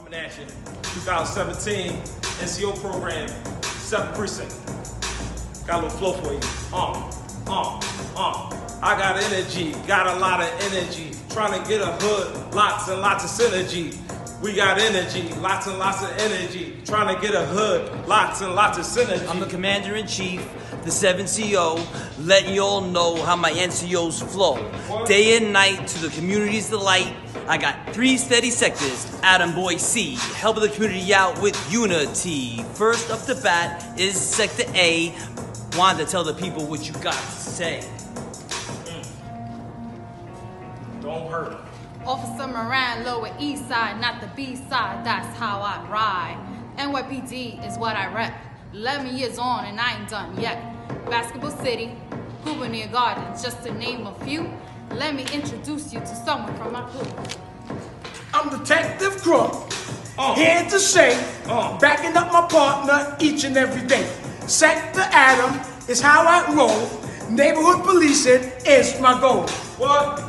Coming at you, 2017 NCO program, 7th precinct. Got a little flow for you. I got energy, got a lot of energy. Trying to get a hood, lots and lots of synergy. We got energy, lots and lots of energy. Trying to get a hood, lots and lots of synergy. I'm the commander-in-chief, the 7th CO, letting you all know how my NCOs flow. What? Day and night to the community's delight. I got 3 steady sectors, Adam Boy C, helping the community out with unity. First up the bat is Sector A. Wanted to tell the people what you got to say. Don't hurt. Officer Moran, Lower East Side, not the B side, that's how I ride. NYPD is what I rep. 11 years on and I ain't done yet. Basketball City, Gouverneur Gardens, just to name a few. Let me introduce you to someone from my crew. I'm Detective Crook, here to say, backing up my partner each and every day. Sector Adam is how I roll. Neighborhood policing is my goal. What?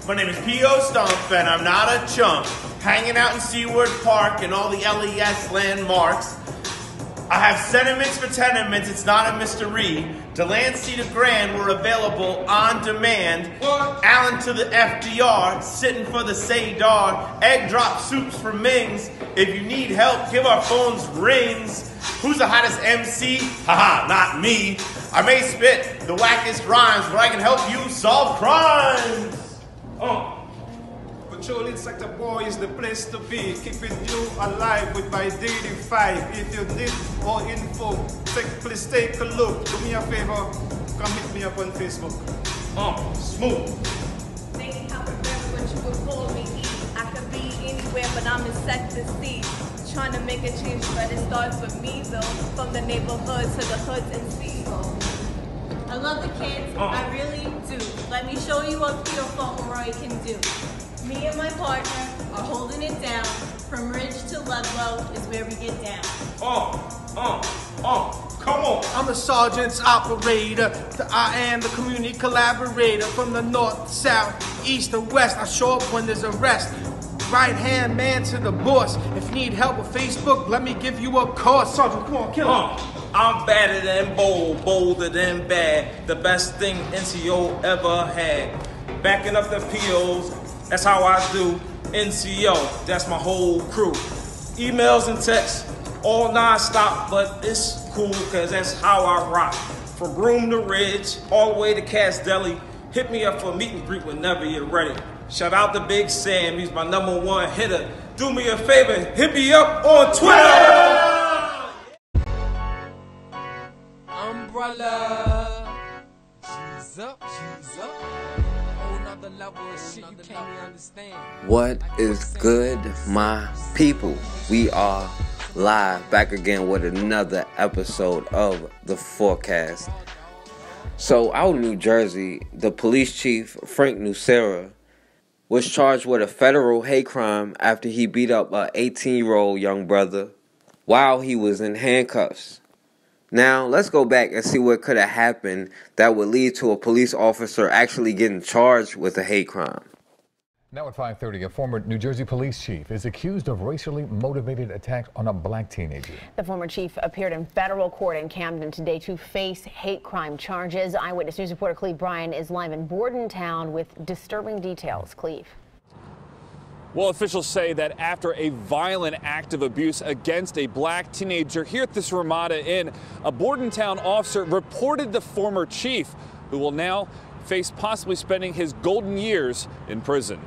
My name is P.O. Stump, and I'm not a chump. Hanging out in Seaward Park and all the LES landmarks. I have sentiments for tenements, it's not a mystery. Delancey to Grand were available on demand. What? Allen to the FDR, sitting for the Sadar. Egg drop soups for Mings. If you need help, give our phones rings. Who's the hottest MC? Haha, not me. I may spit the wackest rhymes, but I can help you solve crimes. Patrolling Sector Boy is the place to be, keeping you alive with my daily 5. If you need more info, please take a look. Do me a favor, come hit me up on Facebook. Smooth. They ain't how Rivera, but you would call me E. I could be anywhere, but I'm in Sector C. Trying to make a change, but it starts with me though. From the neighborhood to the hoods and seagulls. I love the kids, I really do. Let me show you what Peter Fauntleroy can do. Me and my partner are holding it down. From Ridge to Ludlow is where we get down. Come on. I'm the sergeant's operator. I am the community collaborator. From the north, south, east, and west, I show up when there's a rest. Right-hand man to the boss. If you need help with Facebook, let me give you a call. Sergeant, come on, kill him. I'm badder than bold, bolder than bad. The best thing NCO ever had. Backing up the POs, that's how I do. NCO, that's my whole crew. Emails and texts, all non-stop, but it's cool because that's how I rock. From Broome to Ridge, all the way to Cass Deli. Hit me up for a meet and greet whenever you're ready. Shout out to Big Sam, he's my #1 hitter. Do me a favor, hit me up on Twitter! Umbrella. She's up. Whole nother level of shit you can't even understand. What is good, my people? We are live back again with another episode of The Forecast. So out in New Jersey, the police chief, Frank Nucera, was charged with a federal hate crime after he beat up an 18-year-old young brother while he was in handcuffs. Now, let's go back and see what could have happened that would lead to a police officer actually getting charged with a hate crime. Now at 5:30, a former New Jersey police chief is accused of racially motivated attack on a black teenager. The former chief appeared in federal court in Camden today to face hate crime charges. Eyewitness News reporter Cleve Bryan is live in Bordentown with disturbing details. Cleve. Well, officials say that after a violent act of abuse against a black teenager here at this Ramada Inn, a Bordentown officer reported the former chief, who will now face possibly spending his golden years in prison.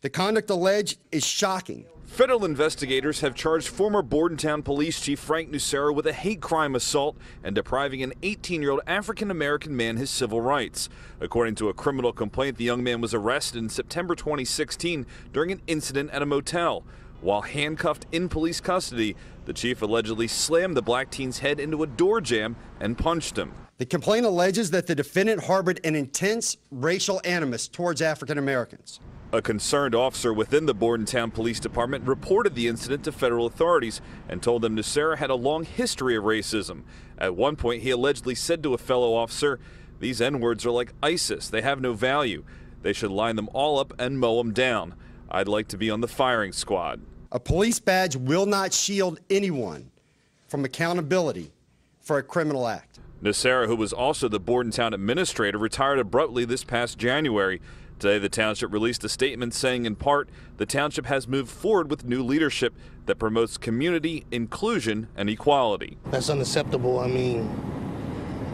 The conduct alleged is shocking. Federal investigators have charged former Bordentown Police Chief Frank Nucera with a hate crime assault and depriving an 18-year-old African-American man his civil rights. According to a criminal complaint, the young man was arrested in September 2016 during an incident at a motel. While handcuffed in police custody, the chief allegedly slammed the black teen's head into a door jamb and punched him. The complaint alleges that the defendant harbored an intense racial animus towards African Americans. A concerned officer within the Bordentown Police Department reported the incident to federal authorities and told them Nucera had a long history of racism. At one point, he allegedly said to a fellow officer, "These N-words are like ISIS. They have no value. They should line them all up and mow them down. I'd like to be on the firing squad." A police badge will not shield anyone from accountability for a criminal act. Nucera, who was also the Bordentown administrator, retired abruptly this past January. Today, the township released a statement saying, in part, the township has moved forward with new leadership that promotes community, inclusion, and equality. That's unacceptable. I mean,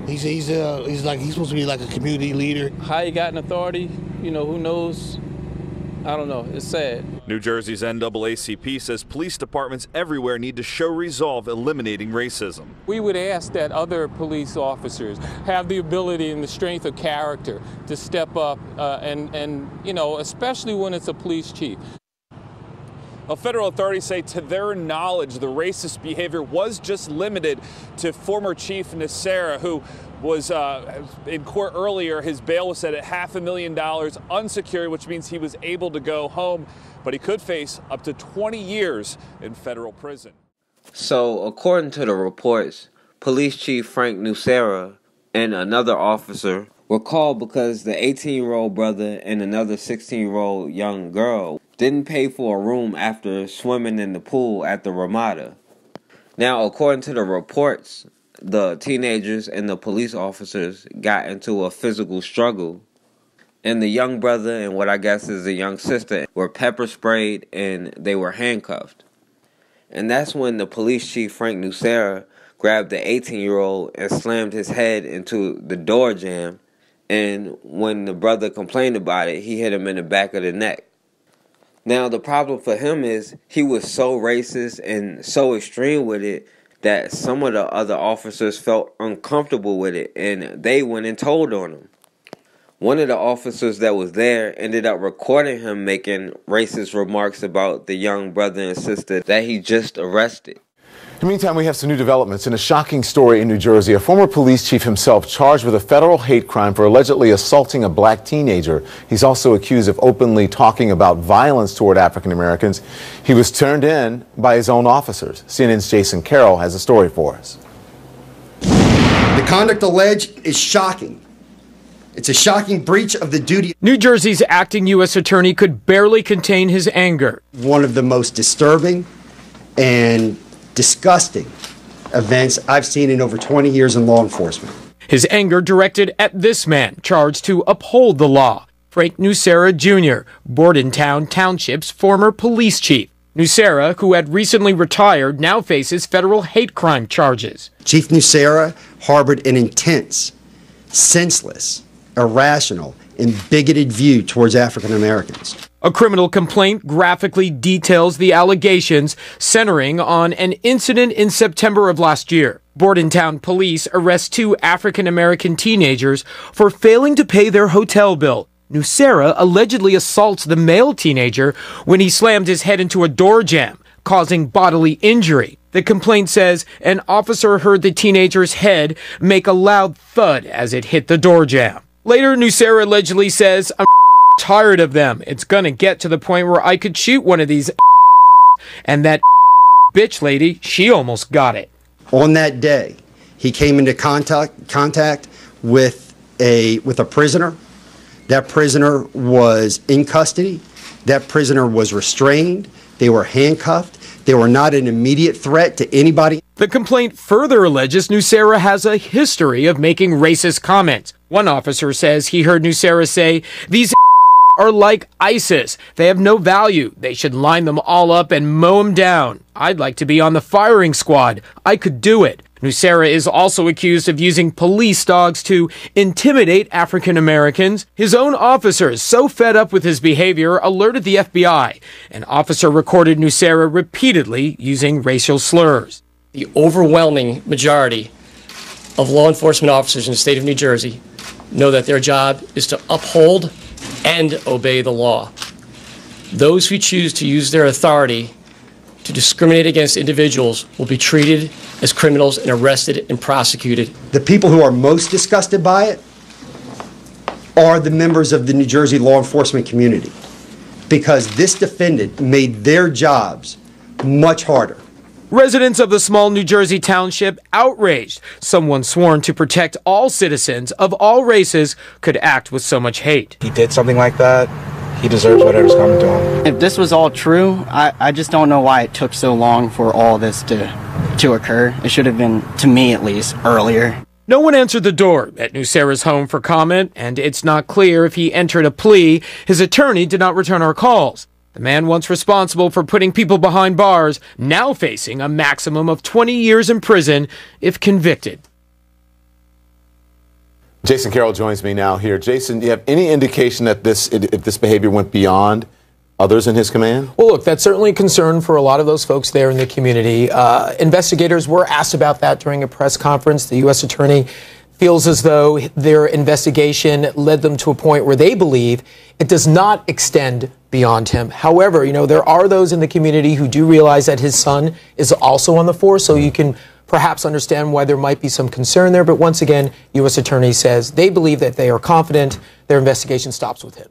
he's supposed to be like a community leader. How he got an authority, you know, who knows? I don't know. It's sad. New Jersey's NAACP says police departments everywhere need to show resolve eliminating racism. We would ask that other police officers have the ability and the strength of character to step up and you know, especially when it's a police chief. Well, federal authorities say to their knowledge, the racist behavior was just limited to former Chief Nucera, who was in court earlier. His bail was set at $500,000 unsecured, which means he was able to go home, but he could face up to 20 years in federal prison. So, according to the reports, Police Chief Frank Nucera and another officer were called because the 18-year-old brother and another 16-year-old young girl didn't pay for a room after swimming in the pool at the Ramada. Now, according to the reports, the teenagers and the police officers got into a physical struggle, and the young brother and what I guess is the young sister were pepper sprayed and they were handcuffed. And that's when the police chief, Frank Nucera, grabbed the 18-year-old and slammed his head into the door jamb, and when the brother complained about it, he hit him in the back of the neck. Now, the problem for him is he was so racist and so extreme with it that some of the other officers felt uncomfortable with it, and they went and told on him. One of the officers that was there ended up recording him making racist remarks about the young brother and sister that he just arrested. In the meantime, we have some new developments. In a shocking story in New Jersey, a former police chief himself charged with a federal hate crime for allegedly assaulting a black teenager. He's also accused of openly talking about violence toward African Americans. He was turned in by his own officers. CNN's Jason Carroll has a story for us. The conduct alleged is shocking. It's a shocking breach of the duty. New Jersey's acting U.S. attorney could barely contain his anger. One of the most disturbing and disgusting events I've seen in over 20 years in law enforcement. His anger directed at this man, charged to uphold the law, Frank Nucera Jr., Bordentown Township's former police chief. Nucera, who had recently retired, now faces federal hate crime charges. Chief Nucera harbored an intense, senseless, irrational, and bigoted view towards African Americans. A criminal complaint graphically details the allegations, centering on an incident in September of last year. Bordentown police arrest 2 African-American teenagers for failing to pay their hotel bill. Nucera allegedly assaults the male teenager when he slammed his head into a door jamb, causing bodily injury. The complaint says an officer heard the teenager's head make a loud thud as it hit the door jamb. Later, Nucera allegedly says, "I'm tired of them. It's gonna get to the point where I could shoot one of these and that bitch lady, she almost got it." On that day, he came into contact with a prisoner. That prisoner was in custody. That prisoner was restrained. They were handcuffed. They were not an immediate threat to anybody. The complaint further alleges Nucera has a history of making racist comments. One officer says he heard Nucera say, "These are like ISIS. They have no value. They should line them all up and mow them down. I'd like to be on the firing squad. I could do it." Nucera is also accused of using police dogs to intimidate African Americans. His own officers, so fed up with his behavior, alerted the FBI. An officer recorded Nucera repeatedly using racial slurs. The overwhelming majority of law enforcement officers in the state of New Jersey know that their job is to uphold and obey the law. Those who choose to use their authority to discriminate against individuals will be treated as criminals and arrested and prosecuted. The people who are most disgusted by it are the members of the New Jersey law enforcement community, because this defendant made their jobs much harder. Residents of the small New Jersey township outraged someone sworn to protect all citizens of all races could act with so much hate. He did something like that. he deserves whatever's coming to him. If this was all true, I just don't know why it took so long for all this to occur. It should have been, to me at least, earlier. No one answered the door at Nucera's home for comment, and it's not clear if he entered a plea. His attorney did not return our calls. The man once responsible for putting people behind bars, now facing a maximum of 20 years in prison if convicted. Jason Carroll joins me now here. Jason, do you have any indication that if this behavior went beyond others in his command? Well, look, that's certainly a concern for a lot of those folks there in the community. Investigators were asked about that during a press conference. The U.S. Attorney feels as though their investigation led them to a point where they believe it does not extend beyond him. However, there are those in the community who do realize that his son is also on the force, so you can perhaps understand why there might be some concern there. But once again, U.S. Attorney says they believe that they are confident their investigation stops with him.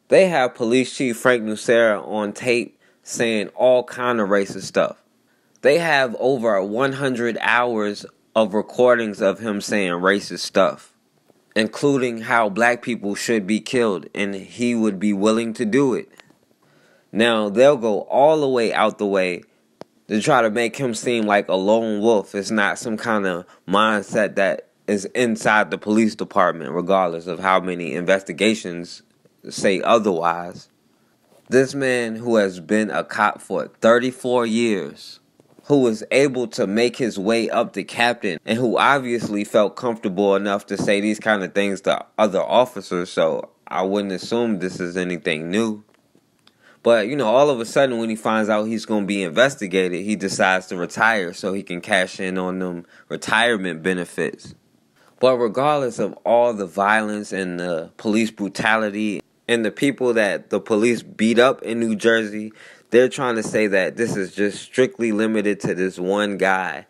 They have Police Chief Frank Nucera on tape saying all kind of racist stuff. They have over 100 hours of recordings of him saying racist stuff, including how black people should be killed, and he would be willing to do it. Now, they'll go all the way out the way to try to make him seem like a lone wolf. It's not some kind of mindset that is inside the police department, regardless of how many investigations say otherwise. This man who has been a cop for 34 years, who was able to make his way up to captain, and who obviously felt comfortable enough to say these kind of things to other officers, so I wouldn't assume this is anything new. But, all of a sudden when he finds out he's going to be investigated, he decides to retire so he can cash in on them retirement benefits. But regardless of all the violence and the police brutality and the people that the police beat up in New Jersey, they're trying to say that this is just strictly limited to this one guy.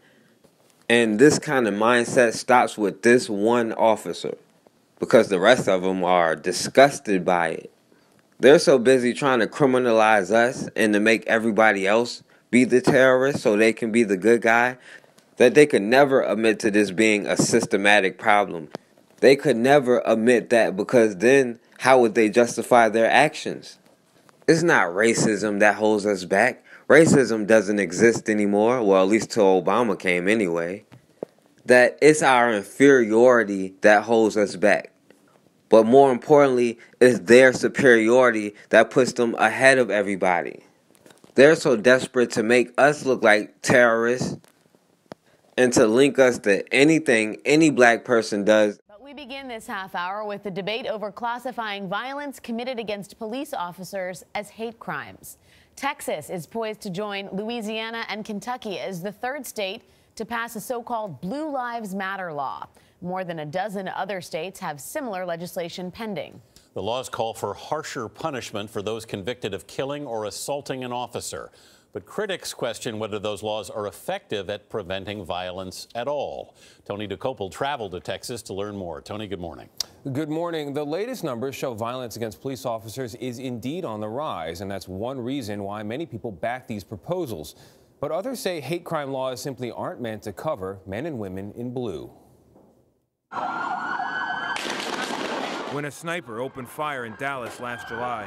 And this kind of mindset stops with this one officer, because the rest of them are disgusted by it. They're so busy trying to criminalize us and to make everybody else be the terrorist so they can be the good guy, that they could never admit to this being a systematic problem. They could never admit that, because then how would they justify their actions? It's not racism that holds us back. Racism doesn't exist anymore, well, at least till Obama came anyway. That it's our inferiority that holds us back. But more importantly, it's their superiority that puts them ahead of everybody. They're so desperate to make us look like terrorists and to link us to anything any black person does. But we begin this half hour with the debate over classifying violence committed against police officers as hate crimes. Texas is poised to join Louisiana and Kentucky as the third state to pass a so-called Blue Lives Matter law. More than a dozen other states have similar legislation pending. The laws call for harsher punishment for those convicted of killing or assaulting an officer. But critics question whether those laws are effective at preventing violence at all. Tony DeCopel traveled to Texas to learn more. Tony, good morning. Good morning. The latest numbers show violence against police officers is indeed on the rise, and that's one reason why many people back these proposals. But others say hate crime laws simply aren't meant to cover men and women in blue. When a sniper opened fire in Dallas last July,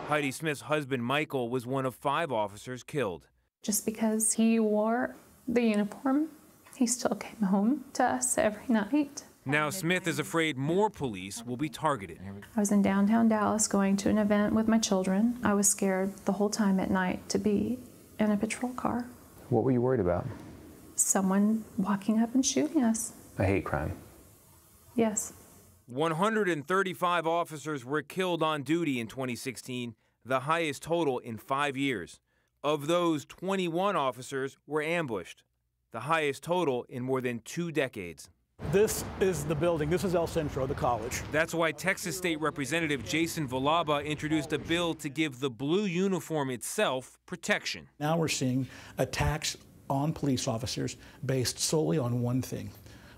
Heidi Smith's husband, Michael, was one of 5 officers killed. Just because he wore the uniform, he still came home to us every night. Now Smith is afraid more police will be targeted. I was in downtown Dallas going to an event with my children. I was scared the whole time at night to be in a patrol car. What were you worried about? Someone walking up and shooting us. A hate crime. Yes. 135 officers were killed on duty in 2016, the highest total in 5 years. Of those, 21 officers were ambushed, the highest total in more than 2 decades. This is the building. This is El Centro, the college. That's why Texas State Representative Jason Villalba introduced a bill to give the blue uniform itself protection. Now we're seeing attacks on police officers based solely on one thing: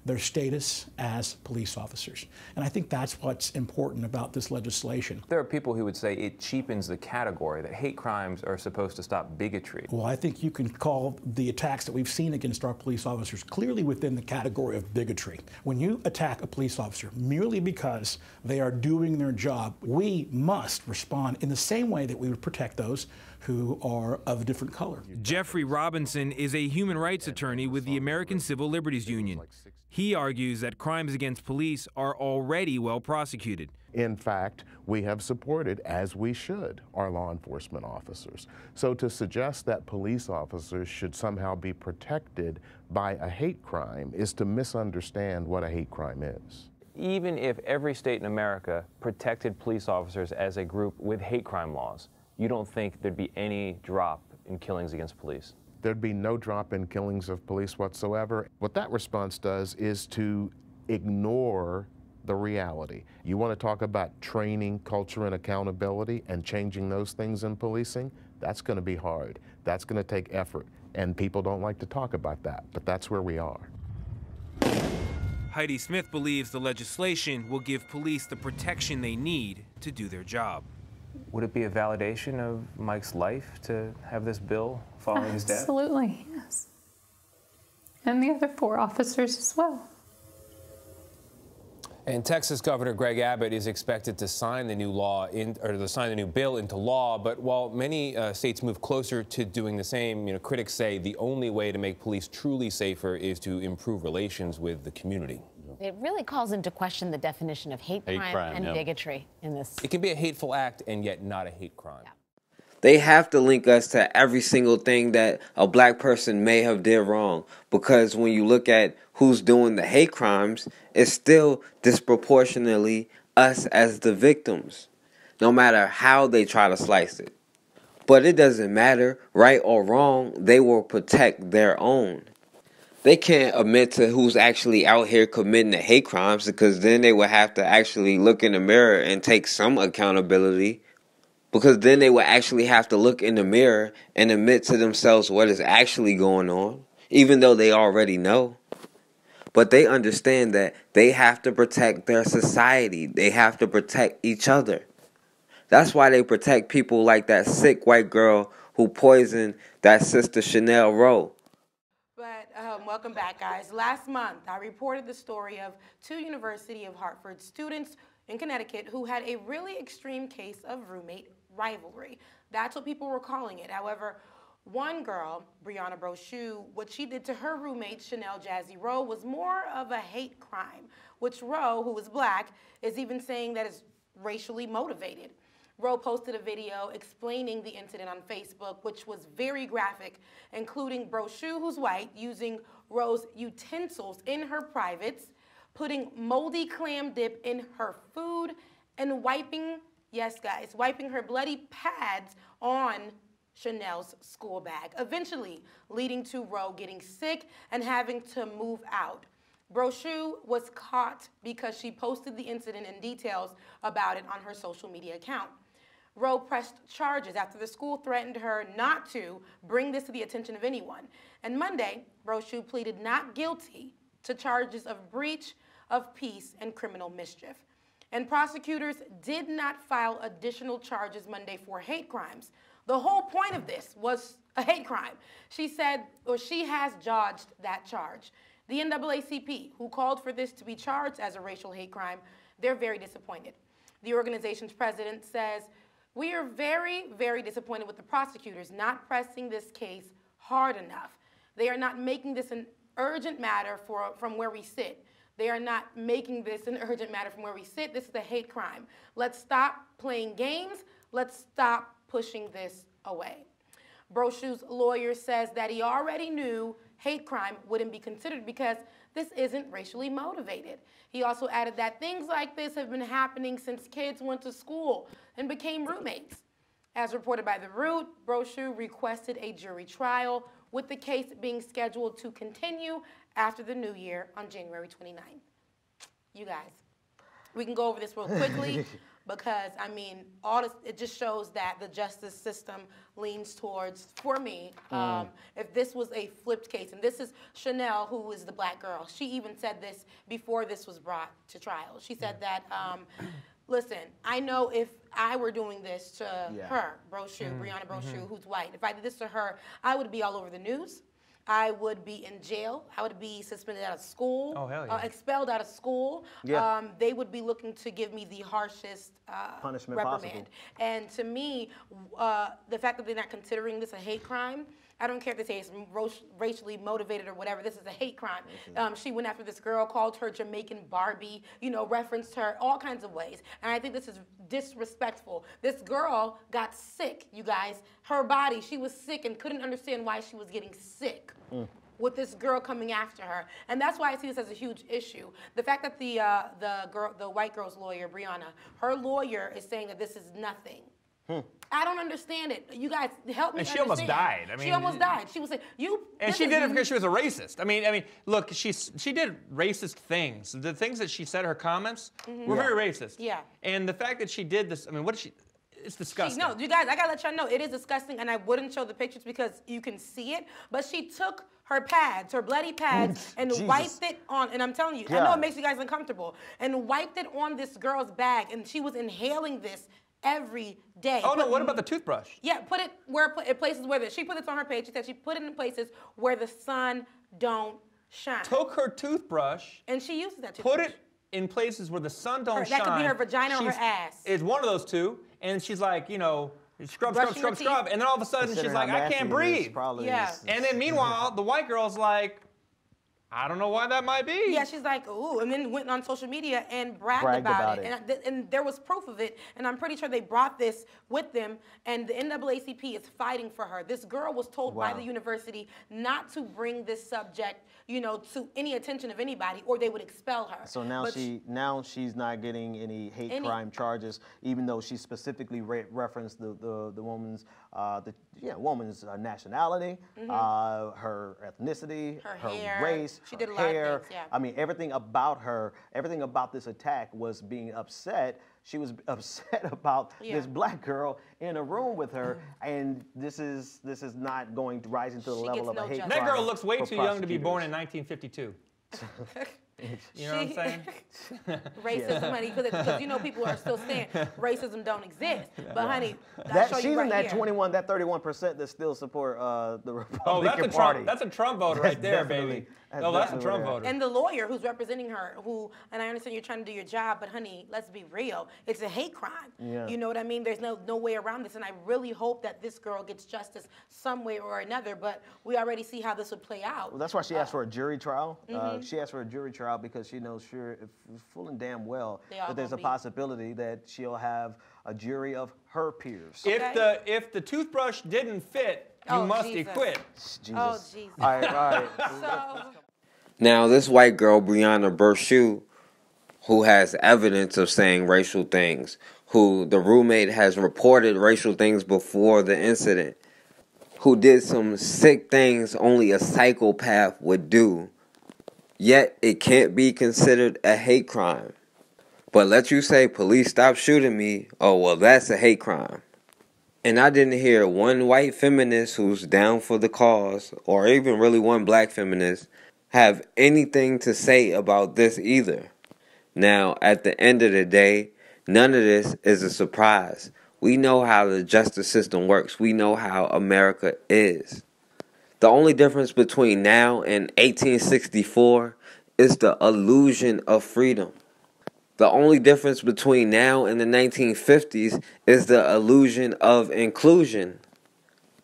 their status as police officers. And I think that's what's important about this legislation. There are people who would say it cheapens the category, that hate crimes are supposed to stop bigotry. Well, I think you can call the attacks that we've seen against our police officers clearly within the category of bigotry. When you attack a police officer merely because they are doing their job, we must respond in the same way that we would protect those who are of a different color. Jeffrey Robinson is a human rights attorney with the American Civil Liberties Union. He argues that crimes against police are already well prosecuted. In fact, we have supported, as we should, our law enforcement officers. So to suggest that police officers should somehow be protected by a hate crime is to misunderstand what a hate crime is. Even if every state in America protected police officers as a group with hate crime laws, you don't think there'd be any drop in killings against police? There'd be no drop in killings of police whatsoever. What that response does is to ignore the reality. You want to talk about training, culture, and accountability and changing those things in policing? That's going to be hard. That's going to take effort. And people don't like to talk about that, but that's where we are. Heidi Smith believes the legislation will give police the protection they need to do their job. Would it be a validation of Mike's life to have this bill following his death? Absolutely, yes. And the other 4 officers as well. And Texas Governor Greg Abbott is expected to sign the new bill into law. But while many states move closer to doing the same, critics say the only way to make police truly safer is to improve relations with the community. It really calls into question the definition of hate crime and bigotry in this. It can be a hateful act and yet not a hate crime. Yeah. They have to link us to every single thing that a black person may have did wrong. Because when you look at who's doing the hate crimes, it's still disproportionately us as the victims, no matter how they try to slice it. But it doesn't matter, right or wrong, they will protect their own. They can't admit to who's actually out here committing the hate crimes, because then they would have to actually look in the mirror and take some accountability. Because then they would actually have to look in the mirror and admit to themselves what is actually going on, even though they already know. But they understand that they have to protect their society. They have to protect each other. That's why they protect people like that sick white girl who poisoned that sister Chanel Rowe. But welcome back, guys. Last month, I reported the story of 2 University of Hartford students in Connecticut who had a really extreme case of roommate rivalry. That's what people were calling it. However, one girl, Brianna Brochu, what she did to her roommate, Chanel Jazzy Rowe, was more of a hate crime, which Rowe, who is black, is even saying that is racially motivated. Rowe posted a video explaining the incident on Facebook, which was very graphic, including Brochu, who's white, using Rowe's utensils in her privates, putting moldy clam dip in her food, and wiping, yes guys, wiping her bloody pads on Chanel's school bag, eventually leading to Rowe getting sick and having to move out. Brochu was caught because she posted the incident and details about it on her social media account. Rowe pressed charges after the school threatened her not to bring this to the attention of anyone. And Monday, Brochu pleaded not guilty to charges of breach of peace and criminal mischief. And prosecutors did not file additional charges Monday for hate crimes. The whole point of this was a hate crime. She said, or she has dodged that charge. The NAACP, who called for this to be charged as a racial hate crime, they're very disappointed. The organization's president says, "We are very, very disappointed with the prosecutors not pressing this case hard enough. They are not making this an urgent matter from where we sit. They are not making this an urgent matter from where we sit. This is a hate crime. Let's stop playing games. Let's stop pushing this away." Brochu's lawyer says that he already knew hate crime wouldn't be considered because this isn't racially motivated. He also added that things like this have been happening since kids went to school and became roommates. As reported by The Root, Brochu requested a jury trial, with the case being scheduled to continue after the new year on January 29th. You guys, we can go over this real quickly. because, I mean, all this, it just shows that the justice system leans towards, for me, if this was a flipped case, and this is Chanel, who is the black girl. She even said this before this was brought to trial. She said that, listen, I know if I were doing this to her, Breonna Brochu, who's white, if I did this to her, I would be all over the news. I would be in jail. I would be suspended out of school. Oh, hell yeah. Expelled out of school. Yeah. They would be looking to give me the harshest punishment reprimand. possible. And to me, the fact that they're not considering this a hate crime, I don't care if they say it's racially motivated or whatever, this is a hate crime. She went after this girl, called her Jamaican Barbie, you know, referenced her all kinds of ways. And I think this is disrespectful. This girl got sick, you guys. Her body, she was sick and couldn't understand why she was getting sick. With this girl coming after her, and that's why I see this as a huge issue. The fact that the white girl's lawyer, Breonna, her lawyer is saying that this is nothing. I don't understand it. You guys help me. And she almost died. I mean, she almost died. She was saying, and she did it because she was a racist. I mean, look, she did racist things. The things that she said, her comments were very racist. Yeah. And the fact that she did this, I mean, what did she? It's disgusting. No, you guys, I gotta let y'all know it is disgusting, and I wouldn't show the pictures because you can see it. But she took her pads, her bloody pads, and wiped it on. And I'm telling you, I know it makes you guys uncomfortable, and wiped it on this girl's bag, and she was inhaling this every day. Oh no! What about the toothbrush? Yeah, put it where places where she put this on her page. She said she put it in places where the sun don't shine. Took her toothbrush and she uses that toothbrush. Put it in places where the sun don't shine. That could be her vagina or her ass. It's one of those two, and she's like, you know, scrub, and then all of a sudden she's like, I can't breathe. And then meanwhile, the white girl's like, I don't know why that might be. Yeah, she's like, ooh, and then went on social media and bragged about it. And there was proof of it, and I'm pretty sure they brought this with them, and the NAACP is fighting for her. This girl was told by the university not to bring this subject, you know, to any attention of anybody, or they would expel her. So now she's not getting any hate crime charges, even though she specifically referenced the woman's woman's nationality, her ethnicity, her race. She did a lot hair. of things, yeah. I mean, everything about her, everything about this attack was being upset. She was upset about this black girl in a room with her, and this is not going to rise into the level of a hate crime. That girl looks way too young to be born in 1952. You know what I'm saying? Racism, honey, because you know people are still saying racism don't exist. But honey, she's in that 31% that still support the Republican that's Party. That's a Trump vote right there, baby. No, that's a Trump voter. And the lawyer who's representing her, and I understand you're trying to do your job, but honey, let's be real. It's a hate crime. Yeah. You know what I mean? There's no way around this, and I really hope that this girl gets justice some way or another, but we already see how this would play out. Well, that's why she asked for a jury trial. She asked for a jury trial because she knows full and damn well that there's a possibility that she'll have a jury of her peers. If the toothbrush didn't fit, you must acquit. Jesus. Oh, Jesus. All right. Now, this white girl, Breonna Brochu, who has evidence of saying racial things, who the roommate has reported racial things before the incident, who did some sick things only a psychopath would do, yet it can't be considered a hate crime. But let you say, police stop shooting me, oh, well, that's a hate crime. And I didn't hear one white feminist who's down for the cause, or even really one black feminist, have anything to say about this either. Now, at the end of the day, none of this is a surprise. We know how the justice system works. We know how America is. The only difference between now and 1864 is the illusion of freedom. The only difference between now and the 1950s is the illusion of inclusion.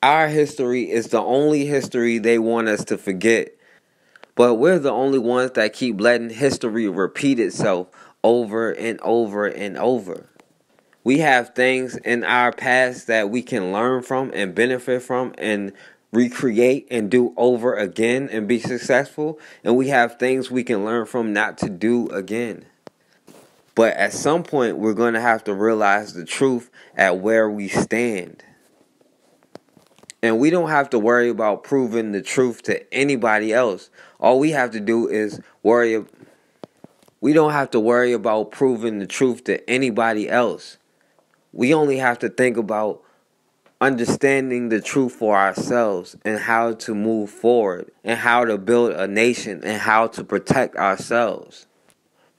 Our history is the only history they want us to forget. But we're the only ones that keep letting history repeat itself over and over and over. We have things in our past that we can learn from and benefit from and recreate and do over again and be successful. And we have things we can learn from not to do again. But at some point, we're going to have to realize the truth at where we stand. And we don't have to worry about proving the truth to anybody else. All we have to do is worry We don't have to worry about proving the truth to anybody else. We only have to think about understanding the truth for ourselves and how to move forward and how to build a nation and how to protect ourselves.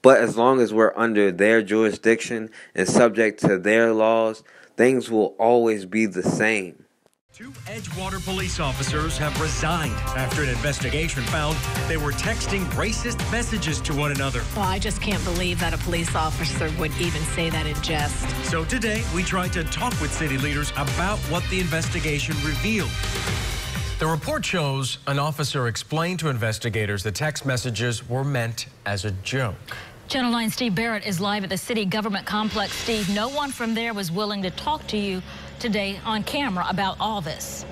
But as long as we're under their jurisdiction and subject to their laws, things will always be the same. 2 Edgewater police officers have resigned after an investigation found they were texting racist messages to one another. Well, I just can't believe that a police officer would even say that in jest. So today, we tried to talk with city leaders about what the investigation revealed. The report shows an officer explained to investigators the text messages were meant as a joke. Channel 9's Steve Barrett is live at the city government complex. Steve, no one from there was willing to talk to you today on camera about all this.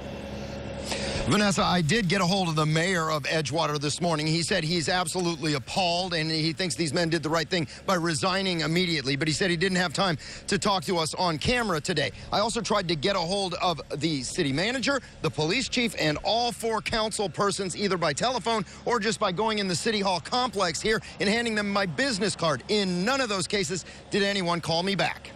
Vanessa, I did get a hold of the mayor of Edgewater this morning. He said he's absolutely appalled and he thinks these men did the right thing by resigning immediately, but he said he didn't have time to talk to us on camera today. I also tried to get a hold of the city manager, the police chief, and all 4 council persons, either by telephone or just by going in the city hall complex here and handing them my business card. In none of those cases did anyone call me back.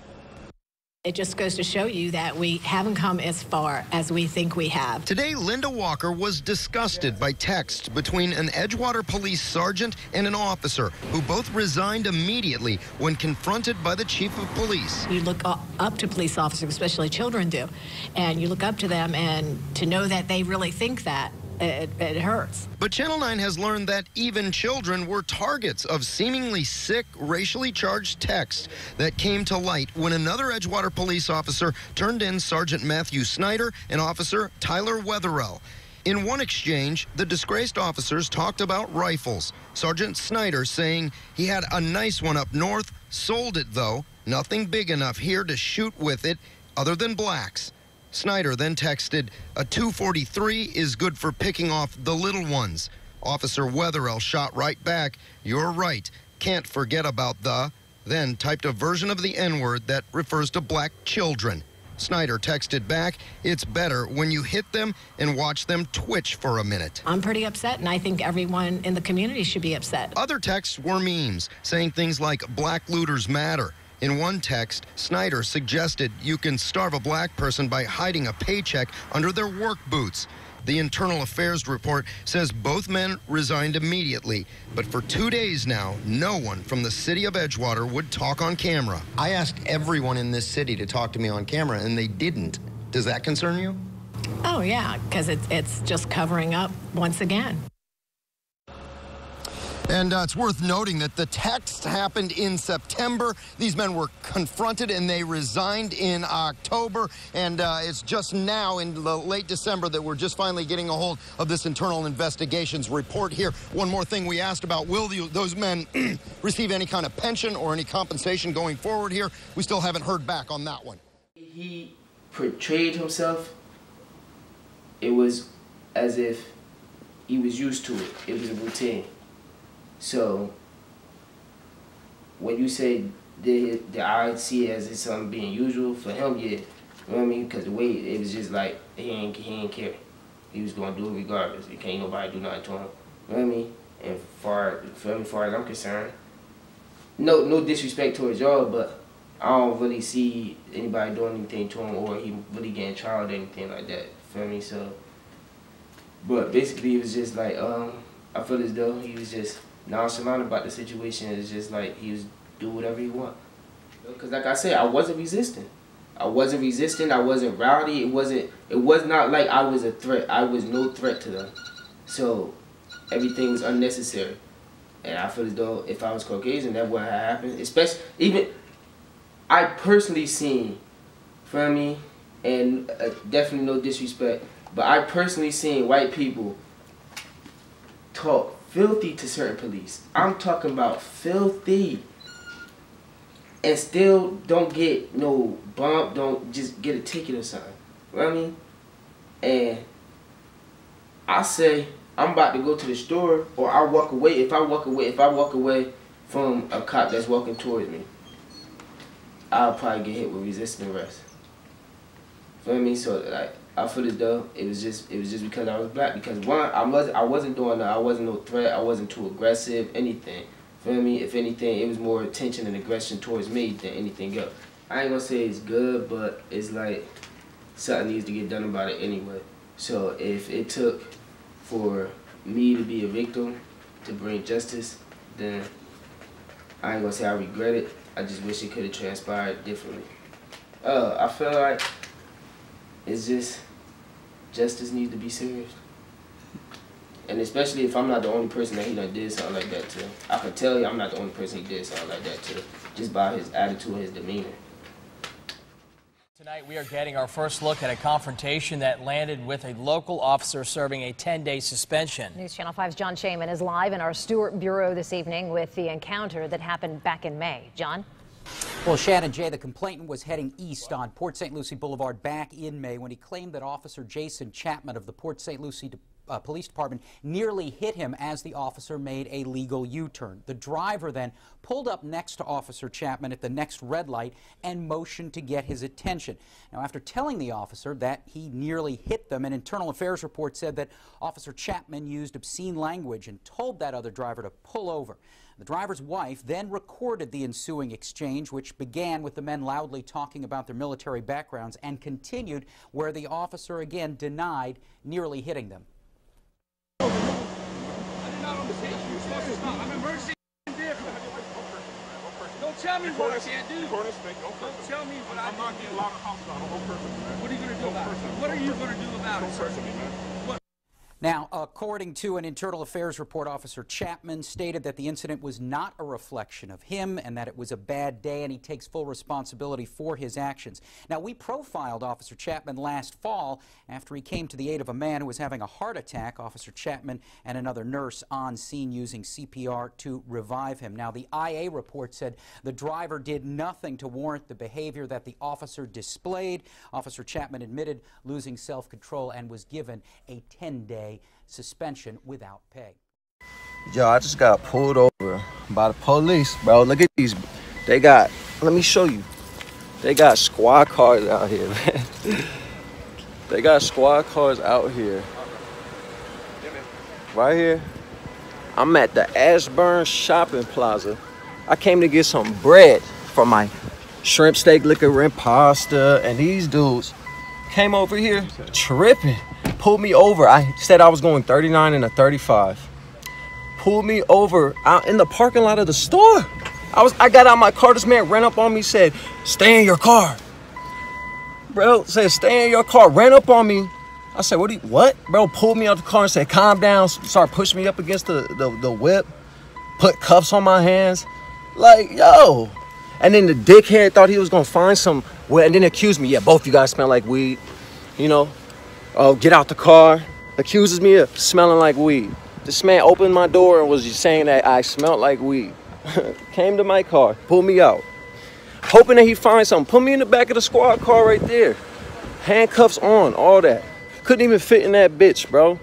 It just goes to show you that we haven't come as far as we think we have. Today, Linda Walker was disgusted by texts between an Edgewater police sergeant and an officer who both resigned immediately when confronted by the chief of police. You look up to police officers, especially children do, and you look up to them, and to know that they really think that, it hurts. But Channel 9 has learned that even children were targets of seemingly sick, racially charged texts that came to light when another Edgewater police officer turned in Sergeant Matthew Snyder and Officer Tyler Wetherell. In one exchange, the disgraced officers talked about rifles. Sergeant Snyder saying he had a nice one up north, sold it though, nothing big enough here to shoot with it other than blacks. Snyder then texted, "A 243 is good for picking off the little ones." Officer Wetherell shot right back, "You're right, can't forget about the," then typed a version of the N-word that refers to black children. Snyder texted back, "It's better when you hit them and watch them twitch for a minute." I'm pretty upset, and I think everyone in the community should be upset. Other texts were memes, saying things like "Black looters matter." In one text, Snyder suggested you can starve a black person by hiding a paycheck under their work boots. The Internal Affairs report says both men resigned immediately, but for 2 days now, no one from the city of Edgewater would talk on camera. I asked everyone in this city to talk to me on camera, and they didn't. Does that concern you? Oh, yeah, because it's just covering up once again. And it's worth noting that the text happened in September. These men were confronted and they resigned in October. And it's just now in the late December that we're just finally getting a hold of this internal investigations report here. One more thing we asked about, will those men receive any kind of pension or any compensation going forward here? We still haven't heard back on that one. He portrayed himself. It was as if he was used to it. It was a routine. So, when you say that I see it as something being usual for him, yeah, you know what I mean? Because the way it was just like, he ain't care. He was going to do it regardless. It can't nobody do nothing to him. You know what I mean? And far as I'm concerned, no disrespect towards y'all, but I don't really see anybody doing anything to him or he really getting tried or anything like that. Feel me? So, but basically it was just like, I feel as though he was just nonchalant about the situation. It's just like he was do whatever he want. Because like I said, I wasn't resisting. I wasn't rowdy. It was not like I was a threat. I was no threat to them. So everything was unnecessary. And I feel as though if I was Caucasian, that wouldn't have happened. Especially, even, I personally seen, feel me? And definitely no disrespect, but I personally seen white people talk filthy to certain police. I'm talking about filthy. And still don't get no bump, don't just get a ticket or something. You know what I mean? And I say, I'm about to go to the store, or I walk away. If I walk away from a cop that's walking towards me, I'll probably get hit with resisting arrest. You know what I mean? So like, I feel as though it was just because I was black. Because one, I wasn't doing that. I wasn't no threat. I wasn't too aggressive. Anything. Feel me? If anything, it was more attention and aggression towards me than anything else. I ain't gonna say it's good, but it's like something needs to get done about it anyway. So if it took for me to be a victim to bring justice, then I ain't gonna say I regret it. I just wish it could have transpired differently. I feel like it's just justice needs to be served. And especially if I'm not the only person that he done did something like that to. I can tell you I'm not the only person he did something like that to, just by his attitude and his demeanor. Tonight we are getting our first look at a confrontation that landed with a local officer serving a 10-day suspension. News Channel 5's John Shaman is live in our Stewart Bureau this evening with the encounter that happened back in May. John? Well, Shannon Jay, the complainant was heading east on Port St. Lucie Boulevard back in May when he claimed that Officer Jason Chapman of the Port St. Lucie Police Department nearly hit him as the officer made a legal U-turn. The driver then pulled up next to Officer Chapman at the next red light and motioned to get his attention. Now, after telling the officer that he nearly hit them, an internal affairs report said that Officer Chapman used obscene language and told that other driver to pull over. The driver's wife then recorded the ensuing exchange, which began with the men loudly talking about their military backgrounds and continued where the officer again denied nearly hitting them. I did not understand you. You're supposed to stop. I'm an emergency vehicle. Don't tell me what I can't do. Don't tell me what I can't do. I'm not getting loud house about a whole person. What are you going to do about it? What are you going to do about it, sir? Now, according to an internal affairs report, Officer Chapman stated that the incident was not a reflection of him and that it was a bad day, and he takes full responsibility for his actions. Now, we profiled Officer Chapman last fall after he came to the aid of a man who was having a heart attack. Officer Chapman and another nurse on scene using CPR to revive him. Now, the IA report said the driver did nothing to warrant the behavior that the officer displayed. Officer Chapman admitted losing self-control and was given a 10-day suspension without pay. Yo, I just got pulled over by the police, bro. Look at these. They got, let me show you. They got squad cars out here, man. They got squad cars out here. Right here. I'm at the Ashburn Shopping Plaza. I came to get some bread for my shrimp steak, liquor, and pasta, and these dudes came over here tripping. Pulled me over. I said I was going 39 and a 35. Pulled me over out in the parking lot of the store. I got out my car. This man ran up on me, said, "Stay in your car." Bro said, "Stay in your car." Ran up on me. I said, what? Bro pulled me out the car and said, "Calm down." Started pushing me up against the whip. Put cuffs on my hands. Like, yo. And then the dickhead thought he was gonna find some, and then accused me. Yeah, both you guys smell like weed. You know. Oh, get out the car. Accuses me of smelling like weed. This man opened my door and was just saying that I smelled like weed. Came to my car, pulled me out. Hoping that he finds something. Put me in the back of the squad car right there. Handcuffs on, all that. Couldn't even fit in that bitch, bro.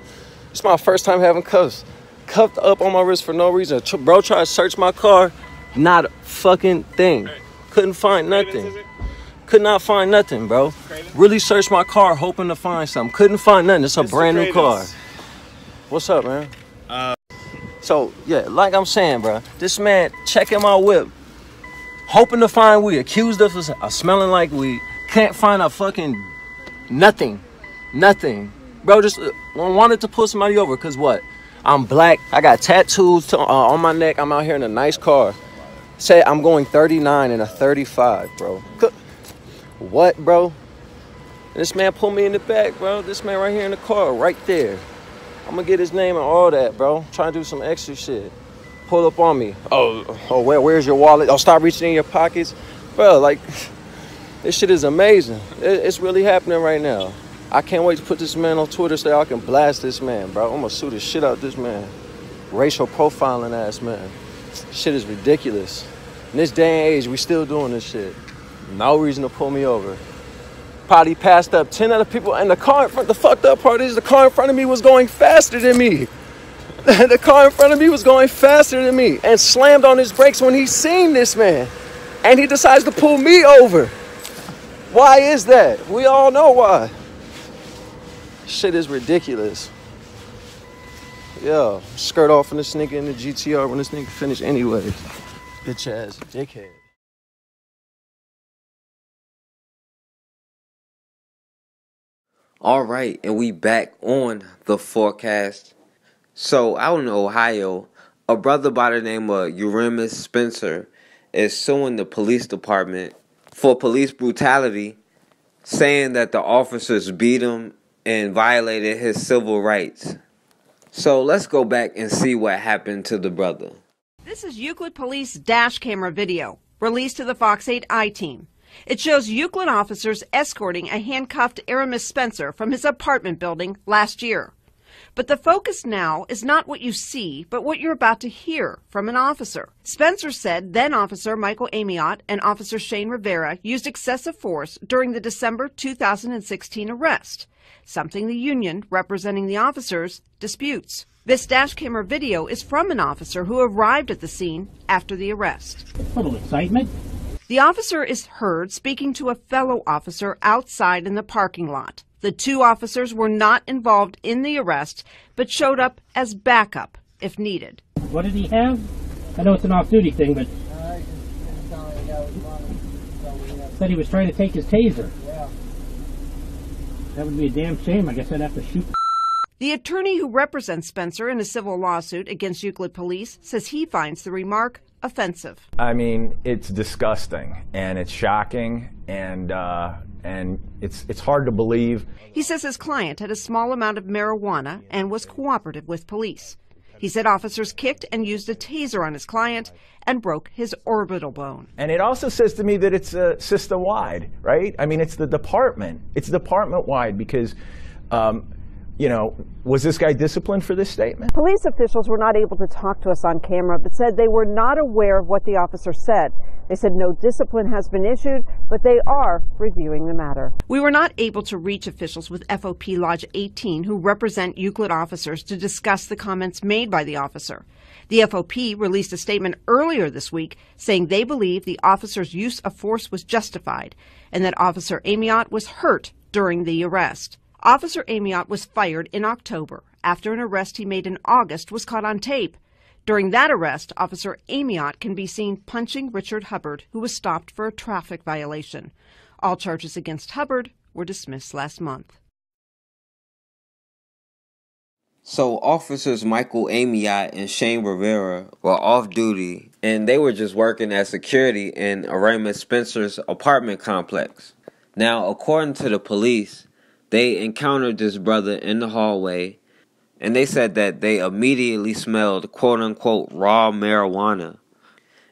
It's my first time having cuffs. Cuffed up on my wrist for no reason. Bro tried to search my car. Not a fucking thing. Couldn't find nothing. Could not find nothing, bro. Really searched my car hoping to find something. Couldn't find nothing. It's a brand new car. What's up, man? So, yeah, like I'm saying, bro, this man checking my whip, hoping to find weed, accused of smelling like weed, can't find a fucking nothing. Nothing. Bro, just wanted to pull somebody over because what? I'm black. I got tattoos on my neck. I'm out here in a nice car. Say I'm going 39 and a 35, bro. What, bro? This man pulled me in the back, bro. This man right here in the car, right there. I'm gonna get his name and all that, bro. Trying to do some extra shit. Pull up on me. Oh, where's your wallet? Oh, stop reaching in your pockets. Bro, like, this shit is amazing. It's really happening right now. I can't wait to put this man on Twitter so I can blast this man, bro. I'm gonna sue the shit out this man. Racial profiling ass man. Shit is ridiculous. In this day and age, we still doing this shit. No reason to pull me over. Probably passed up 10 other people, and the car in front, the fucked up part is the car in front of me was going faster than me. The car in front of me was going faster than me and slammed on his brakes when he seen this man. And he decides to pull me over. Why is that? We all know why. Shit is ridiculous. Yeah, skirt off in this nigga in the GTR when this nigga finish anyways. Bitch ass dickhead. All right, and we back on the forecast. So out in Ohio, a brother by the name of Emirius Spencer is suing the police department for police brutality, saying that the officers beat him and violated his civil rights. So let's go back and see what happened to the brother. This is Euclid Police dash camera video released to the Fox 8 I-Team. It shows Euclid officers escorting a handcuffed Emirius Spencer from his apartment building last year. But the focus now is not what you see, but what you're about to hear from an officer. Spencer said then-Officer Michael Amiott and Officer Shane Rivera used excessive force during the December 2016 arrest, something the union representing the officers disputes. This dash camera video is from an officer who arrived at the scene after the arrest. A little excitement. The officer is heard speaking to a fellow officer outside in the parking lot. The two officers were not involved in the arrest, but showed up as backup if needed. What did he have? I know it's an off-duty thing, but said he was trying to take his taser. That would be a damn shame. I guess I'd have to shoot. The attorney who represents Spencer in a civil lawsuit against Euclid Police says he finds the remark offensive. I mean, it's disgusting and it's shocking and it's hard to believe. He says his client had a small amount of marijuana and was cooperative with police. He said officers kicked and used a taser on his client and broke his orbital bone. And it also says to me that it's system-wide, right? I mean, it's the department. It's department-wide because, you know, was this guy disciplined for this statement? Police officials were not able to talk to us on camera, but said they were not aware of what the officer said. They said no discipline has been issued, but they are reviewing the matter. We were not able to reach officials with FOP Lodge 18 who represent Euclid officers to discuss the comments made by the officer. The FOP released a statement earlier this week saying they believe the officer's use of force was justified and that Officer Amiott was hurt during the arrest. Officer Amiott was fired in October after an arrest he made in August was caught on tape. During that arrest, Officer Amiott can be seen punching Richard Hubbard, who was stopped for a traffic violation. All charges against Hubbard were dismissed last month. So officers Michael Amiott and Shane Rivera were off duty, and they were just working as security in Emirius Spencer's apartment complex. Now, according to the police, they encountered this brother in the hallway, and they said that they immediately smelled quote-unquote raw marijuana.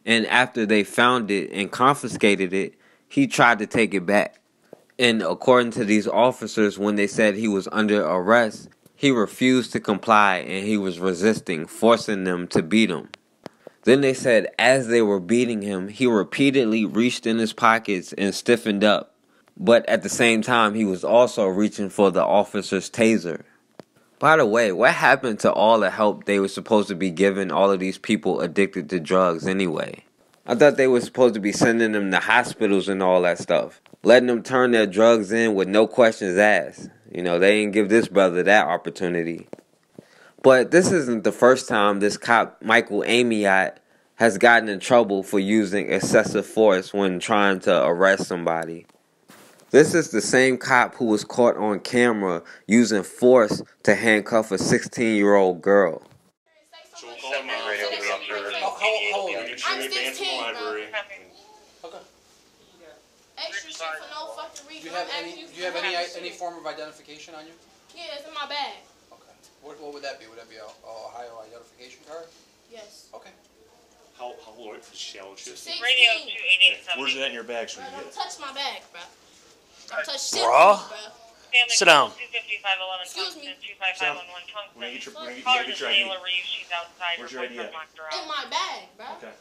And after they found it and confiscated it, he tried to take it back. And according to these officers, when they said he was under arrest, he refused to comply and he was resisting, forcing them to beat him. Then they said as they were beating him, he repeatedly reached in his pockets and stiffened up. But at the same time, he was also reaching for the officer's taser. By the way, what happened to all the help they were supposed to be giving all of these people addicted to drugs anyway? I thought they were supposed to be sending them to hospitals and all that stuff. Letting them turn their drugs in with no questions asked. You know, they didn't give this brother that opportunity. But this isn't the first time this cop, Michael Amiott, has gotten in trouble for using excessive force when trying to arrest somebody. This is the same cop who was caught on camera using force to handcuff a 16-year-old girl. How old are you? I'm 16, bro. Okay. Extra shit for no fucking reason. Do you have any form of identification on you? Yeah, it's in my bag. Okay. What would that be? Would that be a Ohio identification card? Yes. Okay. How old are you? 16. Radio 287. Where's that in your bag? So don't touch my bag, bro. Don't touch shit, bro. Sit down. Excuse me. Where's your ID? Where's your ID at? In my bag, bro. Okay.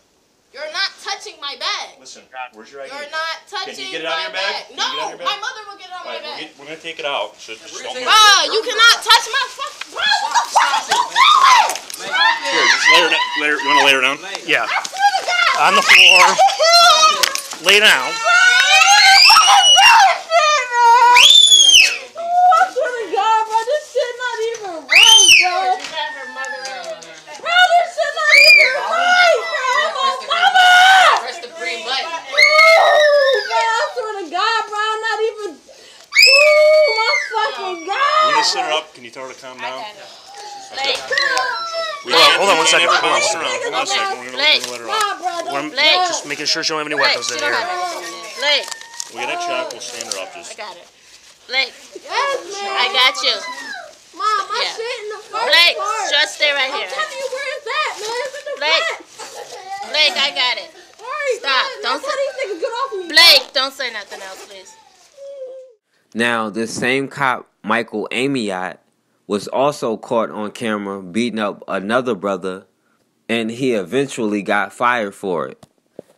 You're not touching my bag. Listen, where's your ID? You're not touching Can you get it out of your bag? No, my mother will get it out of my bag. We're going to take it out. So just don't move. Bro, you cannot touch my fucking... Bro, what the fuck is you doing? Here, just lay her, you want to lay her down? Yeah. I swear to God. On the floor. Lay down. me to sit her up? Can you tell her to calm down? Blake. Hold on 1 second. Hold on 1 second. We're gonna let her off. Blake. Just making sure she don't have any weapons in here. Blake. We're gonna check. We'll stand her up. Just. I got it. Blake. I got you. Mom, my shit in the first Blake, part. just stay right here. I'm telling you, where is that, man? It's in the Blake. front. Blake, I got it. Stop. Don't say. These niggas get off of me. Blake, don't say nothing else, please. Now, this same cop, Michael Amiott, was also caught on camera beating up another brother, and he eventually got fired for it.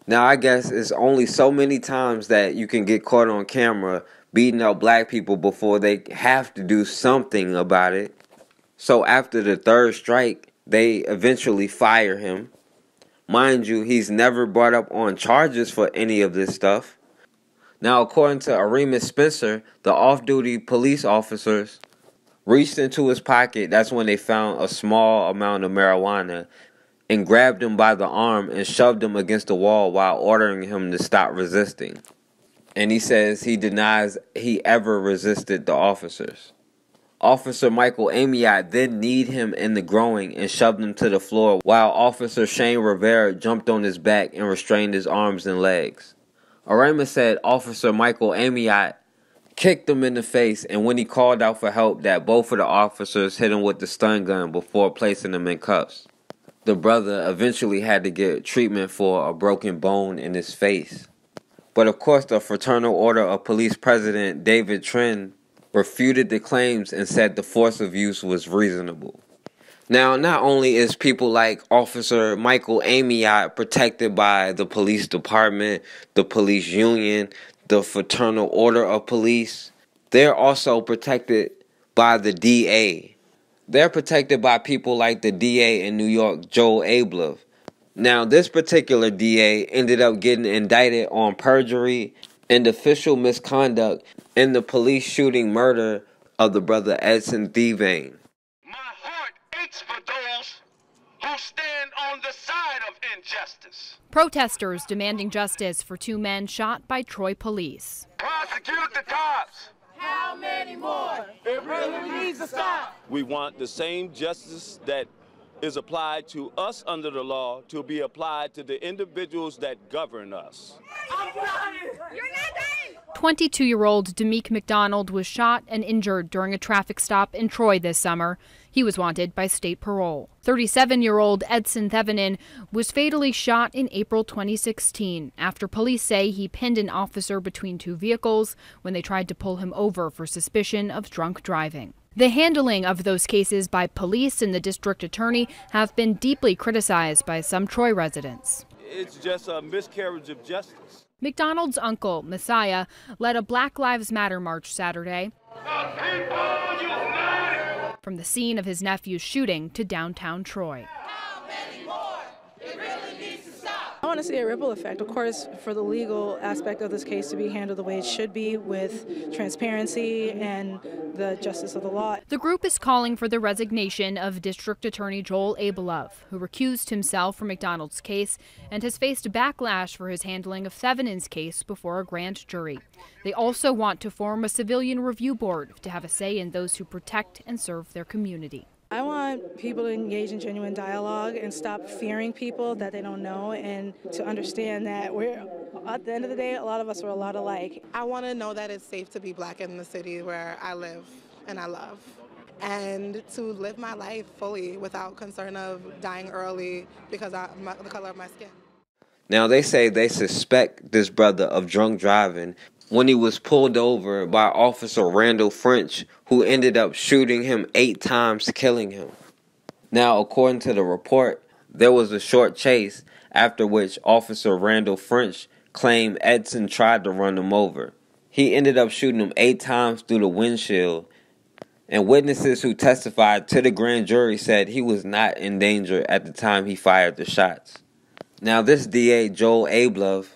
Now, I guess it's only so many times that you can get caught on camera beating up black people before they have to do something about it. So after the third strike, they eventually fire him. Mind you, he's never brought up on charges for any of this stuff. Now, according to Emirius Spencer, the off-duty police officers reached into his pocket. That's when they found a small amount of marijuana and grabbed him by the arm and shoved him against the wall while ordering him to stop resisting. And he says he denies he ever resisted the officers. Officer Michael Amiott then kneed him in the groin and shoved him to the floor while Officer Shane Rivera jumped on his back and restrained his arms and legs. Arema said Officer Michael Amiott kicked him in the face, and when he called out for help, that both of the officers hit him with the stun gun before placing him in cuffs. The brother eventually had to get treatment for a broken bone in his face. But of course, the Fraternal Order of Police President David Trin refuted the claims and said the force of use was reasonable. Now, not only is people like Officer Michael Amiott protected by the police department, the police union, the Fraternal Order of Police, they're also protected by the D.A. They're protected by people like the D.A. in New York, Joel Abelove. Now, this particular D.A. ended up getting indicted on perjury and official misconduct in the police shooting murder of the brother Edson Thevenin. For those who stand on the side of injustice. Protesters demanding justice for two men shot by Troy police. Prosecute the cops. How many more? It really needs to stop. We want the same justice that is applied to us under the law to be applied to the individuals that govern us. I'm dying. You're not dying. 22-year-old Demeek McDonald was shot and injured during a traffic stop in Troy this summer. He was wanted by state parole. 37-year-old Edson Thevenin was fatally shot in April 2016 after police say he pinned an officer between two vehicles when they tried to pull him over for suspicion of drunk driving. The handling of those cases by police and the district attorney have been deeply criticized by some Troy residents. It's just a miscarriage of justice. McDonald's uncle, Messiah, led a Black Lives Matter march Saturday from the scene of his nephew's shooting to downtown Troy. How many more? It really needs to stop. I want to see a ripple effect, of course, for the legal aspect of this case to be handled the way it should be, with transparency and the justice of the law. The group is calling for the resignation of District Attorney Joel Abelove, who recused himself from McDonald's case and has faced backlash for his handling of Thevenin's case before a grand jury. They also want to form a civilian review board to have a say in those who protect and serve their community. I want people to engage in genuine dialogue and stop fearing people that they don't know, and to understand that we're, at the end of the day, a lot of us are a lot alike. I want to know that it's safe to be black in the city where I live and I love, and to live my life fully without concern of dying early because of the color of my skin. Now, they say they suspect this brother of drunk driving when he was pulled over by Officer Randall French, who ended up shooting him 8 times, killing him. Now, according to the report, there was a short chase, after which Officer Randall French claimed Edson tried to run him over. He ended up shooting him 8 times through the windshield, and witnesses who testified to the grand jury said he was not in danger at the time he fired the shots. Now, this DA, Joel Abelove,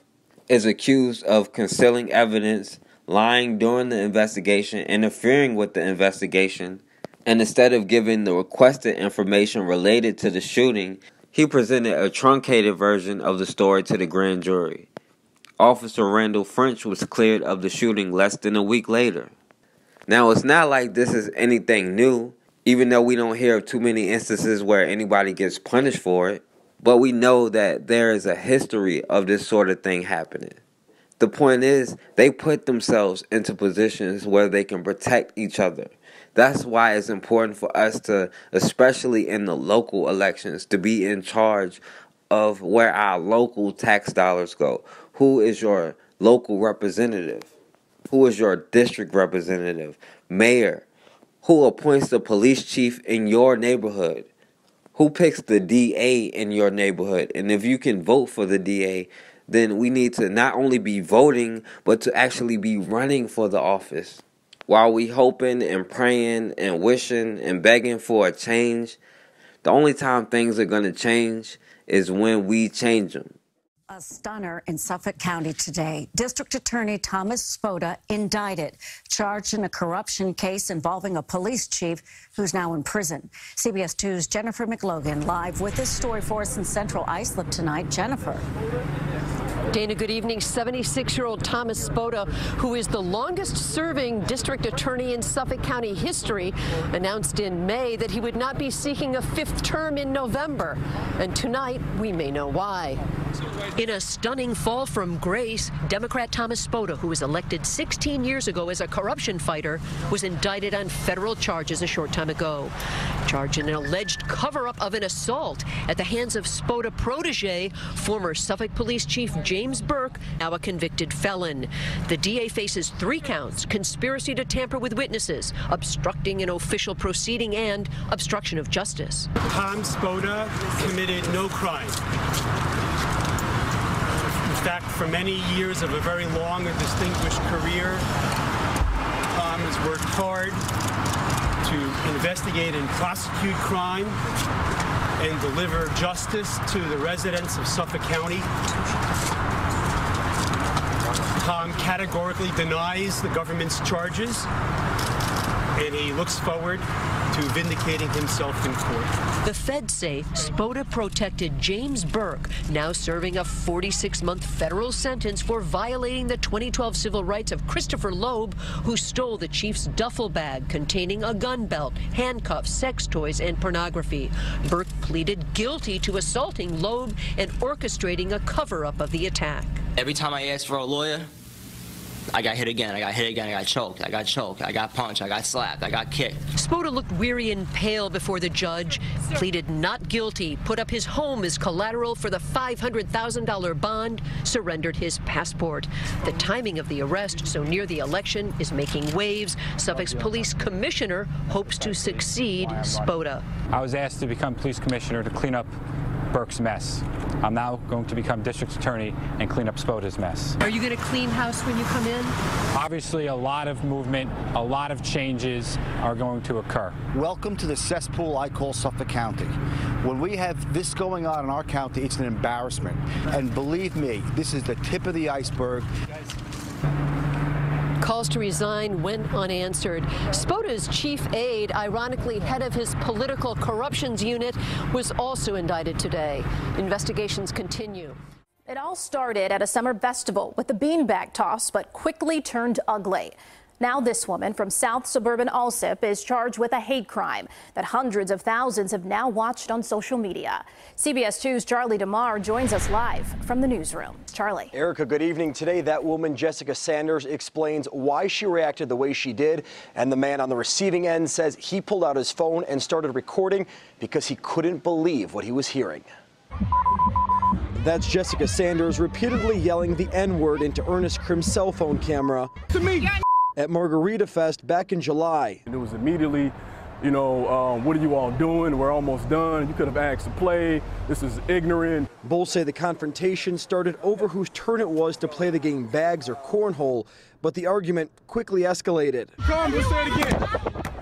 is accused of concealing evidence, lying during the investigation, interfering with the investigation, and instead of giving the requested information related to the shooting, he presented a truncated version of the story to the grand jury. Officer Randall French was cleared of the shooting less than a week later. Now, it's not like this is anything new, even though we don't hear of too many instances where anybody gets punished for it. But we know that there is a history of this sort of thing happening. The point is, they put themselves into positions where they can protect each other. That's why it's important for us to, especially in the local elections, to be in charge of where our local tax dollars go. Who is your local representative? Who is your district representative? Mayor? Who appoints the police chief in your neighborhood? Who picks the DA in your neighborhood? And if you can vote for the DA, then we need to not only be voting, but to actually be running for the office. While we hoping and praying and wishing and begging for a change, the only time things are going to change is when we change them. A stunner in Suffolk County today. District Attorney Thomas Spota indicted, charged in a corruption case involving a police chief who's now in prison. CBS 2's Jennifer McLogan live with this story for us in Central Islip tonight. Jennifer. Dana, good evening. 76-year-old Thomas Spota, who is the longest-serving district attorney in Suffolk County history, announced in May that he would not be seeking a fifth term in November. And tonight, we may know why. In a stunning fall from grace, Democrat Thomas Spota, who was elected 16 years ago as a corruption fighter, was indicted on federal charges a short time ago. Charged in an alleged cover-up of an assault at the hands of Spota protege, former Suffolk Police Chief James Burke, now a convicted felon. The DA faces 3 counts: conspiracy to tamper with witnesses, obstructing an official proceeding, and obstruction of justice. Tom Spota committed no crime. In fact, for many years of a very long and distinguished career, Tom has worked hard to investigate and prosecute crime and deliver justice to the residents of Suffolk County. Tom categorically denies the government's charges, and he looks forward to vindicating himself in court. The feds say Spota protected James Burke, now serving a 46-month federal sentence for violating the 2012 civil rights of Christopher Loeb, who stole the chief's duffel bag containing a gun belt, handcuffs, sex toys, and pornography. Burke pleaded guilty to assaulting Loeb and orchestrating a cover-up of the attack. Every time I asked for a lawyer, I got hit again, I got hit again, I got choked, I got punched, I got slapped, I got kicked. Spota looked weary and pale before the judge, pleaded not guilty, put up his home as collateral for the $500,000 bond, surrendered his passport. The timing of the arrest so near the election is making waves. Suffolk's police commissioner hopes to succeed Spota. I was asked to become police commissioner to clean up Burke's mess. I'm now going to become district attorney and clean up Spota's mess. Are you going to clean house when you come in? Obviously, a lot of movement, a lot of changes are going to occur. Welcome to the cesspool I call Suffolk County. When we have this going on in our county, it's an embarrassment. And believe me, this is the tip of the iceberg. Calls to resign went unanswered. Spota's chief aide, ironically head of his political corruptions unit, was also indicted today. Investigations continue. It all started at a summer festival with the beanbag toss, but quickly turned ugly. Now this woman from South Suburban Alsip is charged with a hate crime that hundreds of thousands have now watched on social media. CBS 2's Charlie DeMar joins us live from the newsroom. Charlie. Erica, good evening. Today, that woman, Jessica Sanders, explains why she reacted the way she did. And the man on the receiving end says he pulled out his phone and started recording because he couldn't believe what he was hearing. That's Jessica Sanders repeatedly yelling the N-word into Ernest Krim's cell phone camera. To me! At Margarita Fest back in July. It was immediately, you know, what are you all doing? We're almost done. You could have asked to play. This is ignorant. Both say the confrontation started over whose turn it was to play the game bags or cornhole, but the argument quickly escalated. Come, let's say it again.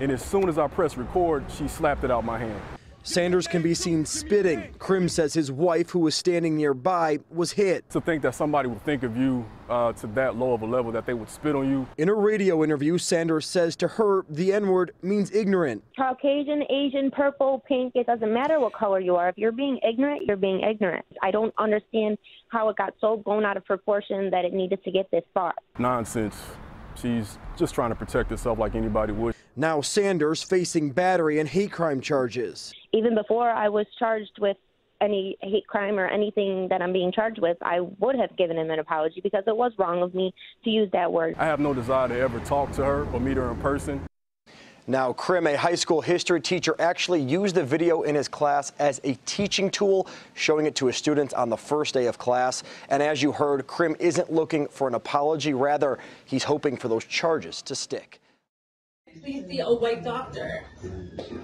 And as soon as I pressed record, she slapped it out my hand. Sanders can be seen spitting. Krim says his wife, who was standing nearby, was hit. To think that somebody would think of you to that low of a level that they would spit on you. In a radio interview, Sanders says to her, the N-word means ignorant. Caucasian, Asian, purple, pink, it doesn't matter what color you are. If you're being ignorant, you're being ignorant. I don't understand how it got so blown out of proportion that it needed to get this far. Nonsense. She's just trying to protect herself like anybody would. Now Sanders facing battery and hate crime charges. Even before I was charged with any hate crime or anything that I'm being charged with, I would have given him an apology because it was wrong of me to use that word. I have no desire to ever talk to her or meet her in person. Now, Krim, a high school history teacher, actually used the video in his class as a teaching tool, showing it to his students on the first day of class. And as you heard, Krim isn't looking for an apology. Rather, he's hoping for those charges to stick. Please see a white doctor.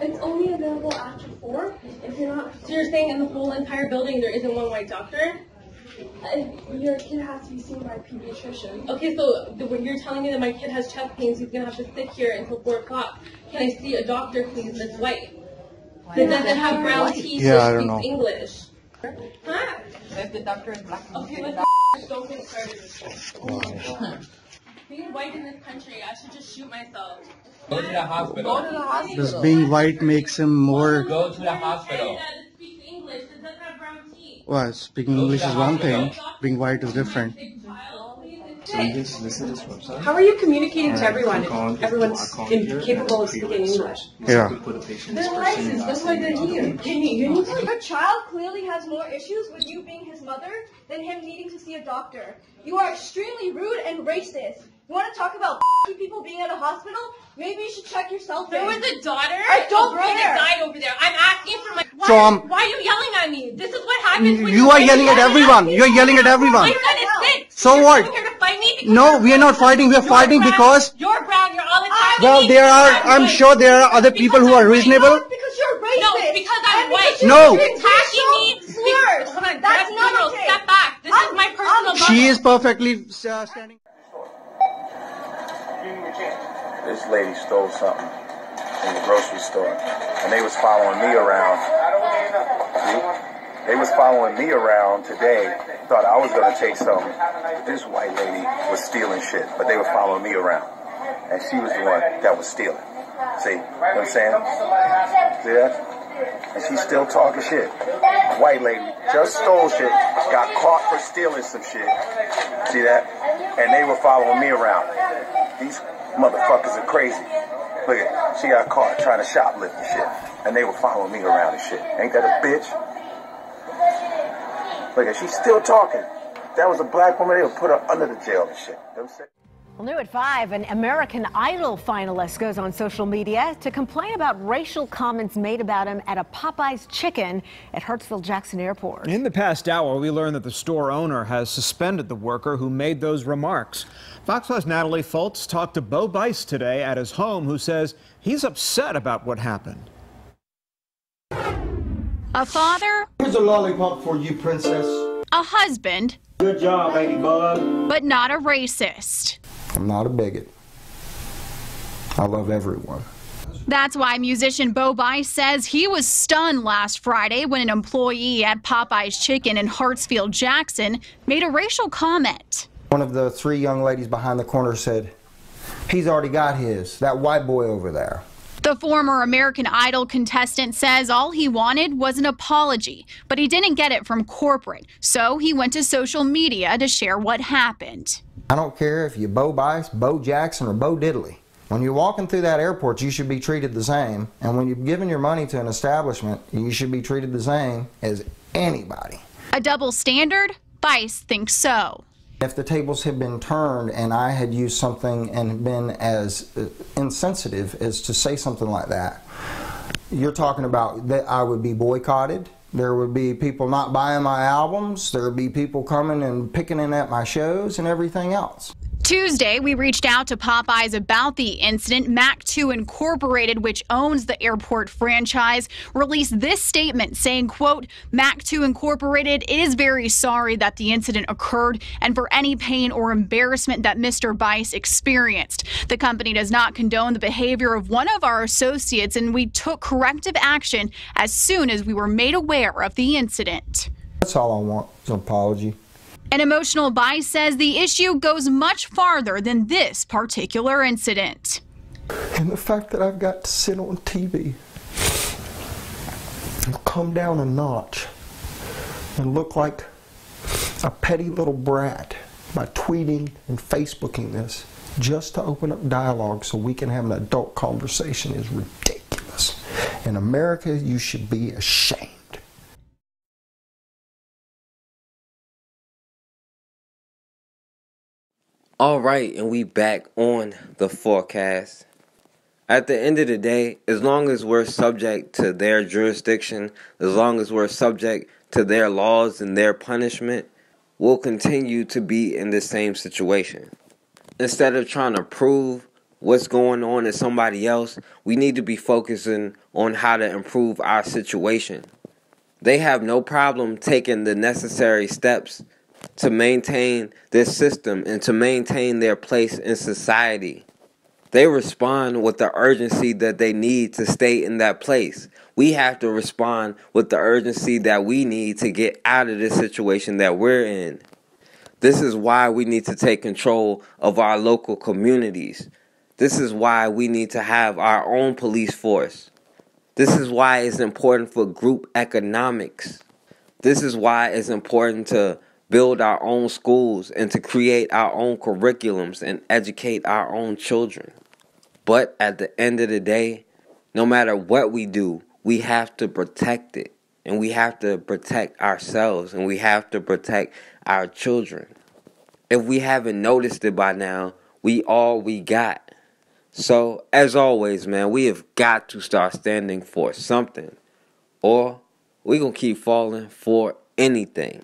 It's only available after 4. If you're not, so you're saying in the whole entire building there isn't one white doctor? Your kid has to be seen by a pediatrician. Okay, so when you're telling me that my kid has chest pains, he's gonna have to sit here until 4 o'clock. Can I see a doctor, please, that's white? That doesn't have brown teeth or speaks English. Huh? If the doctor is black. Okay, don't get started. Being white in this country, I should just shoot myself. Go to the hospital. Go to the hospital. Does being white makes him more... Go to the hospital. Well, speaking English is one thing, being white is different. How are you communicating to everyone if everyone's incapable of speaking English? Yeah. They're licensed, that's why they're here. Your child clearly has more issues with you being his mother than him needing to see a doctor. You are extremely rude and racist. You want to talk about people being at a hospital? Maybe you should check yourself. There was a daughter. I don't a girl care. that died over there. I'm asking for my. Why are you yelling at me? This is what happens when you are yelling at everyone. You are yelling at everyone. My son is sick. So what? You're here to fight me No, we are not fighting. We are fighting because. You're brown. You're all attacking Well, me. there are. I'm sure there are other people who are reasonable. Because you're racist. No, because I'm white. No. You're attacking me. Slurs. Hold on. That's not General, okay. step back. This is my personal bubble. She is perfectly standing. This lady stole something in the grocery store, and they was following me around. See? They was following me around today. Thought I was gonna take something. This white lady was stealing shit, but they were following me around, and she was the one that was stealing. See, you know what I'm saying? See that? And she's still talking shit. White lady just stole shit, got caught for stealing some shit. See that? And they were following me around. These motherfuckers are crazy. Look at it. She got caught trying to shoplift and shit. And they were following me around and shit. Ain't that a bitch? Look at it. She's still talking. If that was a black woman, they would put her under the jail and shit. You know what I'm saying? Well, new at 5, an American Idol finalist goes on social media to complain about racial comments made about him at a Popeye's Chicken at Hartsfield-Jackson Airport. In the past hour, we learned that the store owner has suspended the worker who made those remarks. Fox 5's Natalie Foltz talked to Bo Bice today at his home, who says he's upset about what happened. A father. Here's a lollipop for you, princess. A husband. Good job, baby bug. But not a racist. I'm not a bigot. I love everyone. That's why musician Bo Bice says he was stunned last Friday when an employee at Popeye's Chicken in Hartsfield-Jackson made a racial comment. One of the 3 young ladies behind the corner said, "He's already got his, that white boy over there." The former American Idol contestant says all he wanted was an apology, but he didn't get it from corporate, so he went to social media to share what happened. I don't care if you're Bo Bice, Bo Jackson, or Bo Diddley. When you're walking through that airport, you should be treated the same. And when you're giving your money to an establishment, you should be treated the same as anybody. A double standard? Bice thinks so. If the tables had been turned and I had used something and been as insensitive as to say something like that, you're talking about that I would be boycotted. There would be people not buying my albums. There would be people coming and picking in at my shows and everything else. Tuesday, we reached out to Popeyes about the incident. Mac 2 Incorporated, which owns the airport franchise, released this statement saying, quote, Mac 2 Incorporated is very sorry that the incident occurred and for any pain or embarrassment that Mr. Bice experienced. The company does not condone the behavior of one of our associates, and we took corrective action as soon as we were made aware of the incident. That's all I want, is an apology. An emotional Bice says the issue goes much farther than this particular incident. And the fact that I've got to sit on TV and come down a notch and look like a petty little brat by tweeting and Facebooking this just to open up dialogue so we can have an adult conversation is ridiculous. In America, you should be ashamed. All right, and we back on the forecast. At the end of the day, as long as we're subject to their jurisdiction, as long as we're subject to their laws and their punishment, we'll continue to be in the same situation. Instead of trying to prove what's going on to somebody else, we need to be focusing on how to improve our situation. They have no problem taking the necessary steps to maintain this system and to maintain their place in society. They respond with the urgency that they need to stay in that place. We have to respond with the urgency that we need to get out of this situation that we're in. This is why we need to take control of our local communities. This is why we need to have our own police force. This is why it's important for group economics. This is why it's important to build our own schools and to create our own curriculums and educate our own children. But at the end of the day, no matter what we do, we have to protect it. And we have to protect ourselves, and we have to protect our children. If we haven't noticed it by now, we all we got. So, as always, man, we have got to start standing for something, or we're going to keep falling for anything.